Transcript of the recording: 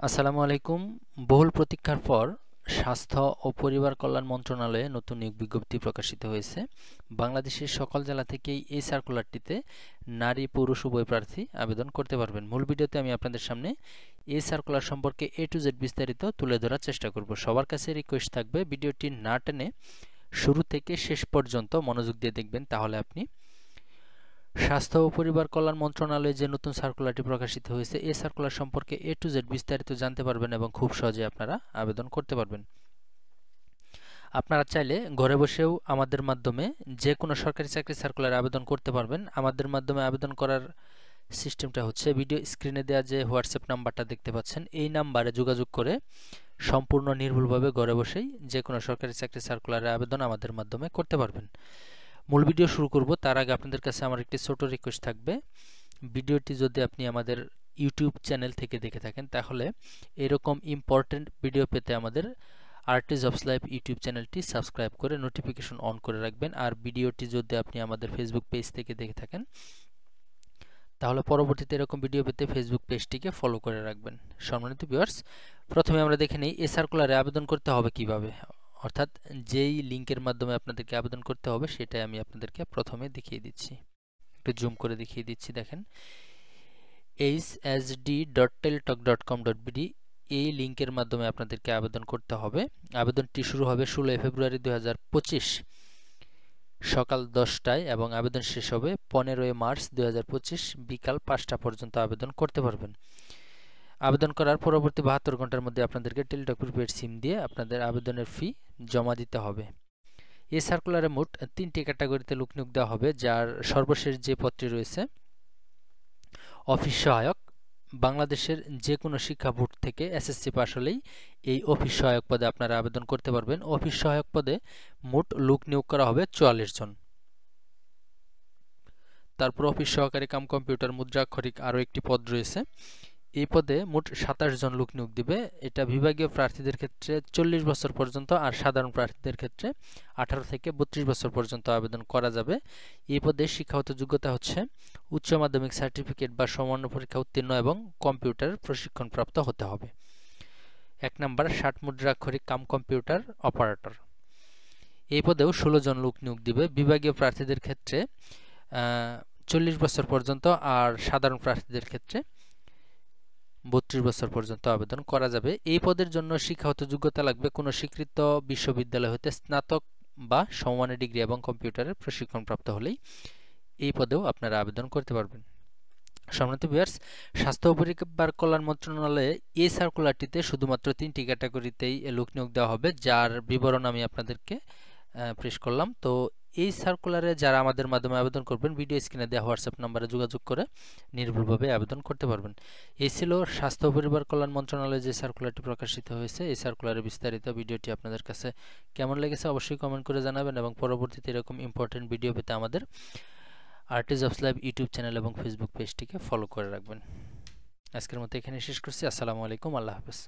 আসসালামু আলাইকুম। বহুল প্রতীক্ষার পর স্বাস্থ্য ও পরিবার কল্যাণ মন্ত্রণালয়ে নতুন নিয়োগ বিজ্ঞপ্তি প্রকাশিত হয়েছে। বাংলাদেশের সকল জেলা থেকেই এই সার্কুলারটিতে নারী পুরুষ উভয় প্রার্থী আবেদন করতে পারবেন। মূল ভিডিওতে আমি আপনাদের সামনে এই সার্কুলার সম্পর্কে A to Z বিস্তারিত তুলে ধরার চেষ্টা করব। সবার কাছে রিকোয়েস্ট থাকবে ভিডিওটি না টেনে শুরু থেকে শেষ পর্যন্ত মনোযোগ দিয়ে দেখবেন, তাহলে আপনি স্বাস্থ্য ও পরিবার কল্যাণ মন্ত্রণালয়ে যে নতুন সার্কুলারটি প্রকাশিত হয়েছে এই সার্কুলার সম্পর্কে A to Z বিস্তারিত জানতে পারবেন এবং খুব সহজে আপনারা আবেদন করতে পারবেন। আপনারা চাইলে ঘরে বসেও আমাদের মাধ্যমে যে কোনো সরকারি চাকরি সার্কুলারে আবেদন করতে পারবেন। আমাদের মাধ্যমে আবেদন করার সিস্টেমটা হচ্ছে ভিডিও স্ক্রিনে দেওয়া যে হোয়াটসঅ্যাপ নাম্বারটা দেখতে পাচ্ছেন এই নাম্বারে যোগাযোগ করে সম্পূর্ণ নির্ভুলভাবে ঘরে বসেই যে কোনো সরকারি চাকরি সার্কুলারে আবেদন আমাদের মাধ্যমে করতে পারবেন। মূল ভিডিও শুরু করব তার আগে আপনাদের কাছে আমার একটি ছোট রিকোয়েস্ট থাকবে, ভিডিওটি যদি আপনি আমাদের ইউটিউব চ্যানেল থেকে দেখে থাকেন তাহলে এরকম ইম্পর্টেন্ট ভিডিও পেতে আমাদের আরটি জবস লাইভ ইউটিউব চ্যানেলটি সাবস্ক্রাইব করে নোটিফিকেশন অন করে রাখবেন। আর ভিডিওটি যদি আপনি আমাদের ফেসবুক পেজ থেকে দেখে থাকেন তাহলে পরবর্তীতে এরকম ভিডিও পেতে ফেসবুক পেজটিকে ফলো করে রাখবেন। সম্মানিত ভিউয়ার্স, প্রথমে আমরা দেখে নিই এই সার্কুলারে আবেদন করতে হবে কিভাবে, অর্থাৎ যেই লিংকের মাধ্যমে আপনাদেরকে আবেদন করতে হবে সেটাই আমি আপনাদেরকে প্রথমে দেখিয়ে দিচ্ছি। একটু জুম করে দেখিয়ে দিচ্ছি, দেখেন hsd.teltalk.com.bd এই লিংকের মাধ্যমে আপনাদেরকে আবেদন করতে হবে। আবেদনটি শুরু হবে 16 ফেব্রুয়ারি 2025 সকাল 10টায় এবং আবেদন শেষ হবে 15 মার্চ 2025 বিকাল 5টা পর্যন্ত আবেদন করতে পারবেন। আবেদন করার পরবর্তী 72 ঘন্টার মধ্যে আপনাদেরকে টেলিটক প্রিপেড সিম দিয়ে আপনাদের আবেদনের ফি জমা দিতে হবে। এই সার্কুলারে মোট 3টি ক্যাটাগরিতে লোক নিয়োগ দেওয়া হবে, যার সর্বশেষ যে পদটি রয়েছে অফিস সহায়ক। বাংলাদেশের যে কোনো শিক্ষা বোর্ড থেকে এসএসসি পাস হলেই এই অফিস সহায়ক পদে আপনারা আবেদন করতে পারবেন। অফিস সহায়ক পদে মোট লোক নিয়োগ করা হবে 44 জন। তারপর অফিস সহকারী কাম কম্পিউটার মুদ্রাক্ষরিক আরও একটি পদ রয়েছে, এই পদে মোট 27 জন লোক নিয়োগ দিবে। এটা বিভাগীয় প্রার্থীদের ক্ষেত্রে 40 বছর পর্যন্ত আর সাধারণ প্রার্থীদের ক্ষেত্রে 18 থেকে 32 বছর পর্যন্ত আবেদন করা যাবে। এই পদে শিক্ষাগত যোগ্যতা হচ্ছে উচ্চ মাধ্যমিক সার্টিফিকেট বা সমমান্য পরীক্ষা উত্তীর্ণ এবং কম্পিউটার প্রশিক্ষণপ্রাপ্ত হতে হবে। 1 নম্বর 60 মুদ্রাক্ষরিক কাম কম্পিউটার অপারেটর, এই পদেও 16 জন লোক নিয়োগ দিবে। বিভাগীয় প্রার্থীদের ক্ষেত্রে 40 বছর পর্যন্ত আর সাধারণ প্রার্থীদের ক্ষেত্রে 32 বছর পর্যন্ত আবেদন করা যাবে। এই পদের জন্য শিক্ষাগত যোগ্যতা লাগবে কোনো স্বীকৃত বিশ্ববিদ্যালয় হতে স্নাতক বা সমমানের ডিগ্রি এবং কম্পিউটারের প্রশিক্ষণপ্রাপ্ত হলেই এই পদেও আপনারা আবেদন করতে পারবেন। সম্মানিত ভিউয়ার্স, স্বাস্থ্য ও পরিবার কল্যাণ মন্ত্রণালয়ে এই সার্কুলারটিতে শুধুমাত্র 3টি ক্যাটাগরিতেই লোক নিয়োগ দেওয়া হবে, যার বিবরণ আমি আপনাদেরকে পেশ করলাম। তো এই সার্কুলারে যারা আমাদের মাধ্যমে আবেদন করবেন ভিডিও স্ক্রিনে দেওয়া হোয়াটসঅ্যাপ নম্বরে যোগাযোগ করে নির্ভুলভাবে আবেদন করতে পারবেন। এই ছিল স্বাস্থ্য ও পরিবার কল্যাণ মন্ত্রণালয়ে যে সার্কুলারটি প্রকাশিত হয়েছে এই সার্কুলারের বিস্তারিত। ভিডিওটি আপনাদের কাছে কেমন লেগেছে অবশ্যই কমেন্ট করে জানাবেন এবং পরবর্তীতে এরকম ইম্পর্টেন্ট ভিডিও পেতে আমাদের RT jobs live YouTube channel এবং ফেসবুক পেজটিকে ফলো করে রাখবেন। আজকের মতো এখানে শেষ করছি। আসসালামু আলাইকুম, আল্লাহ হাফেজ।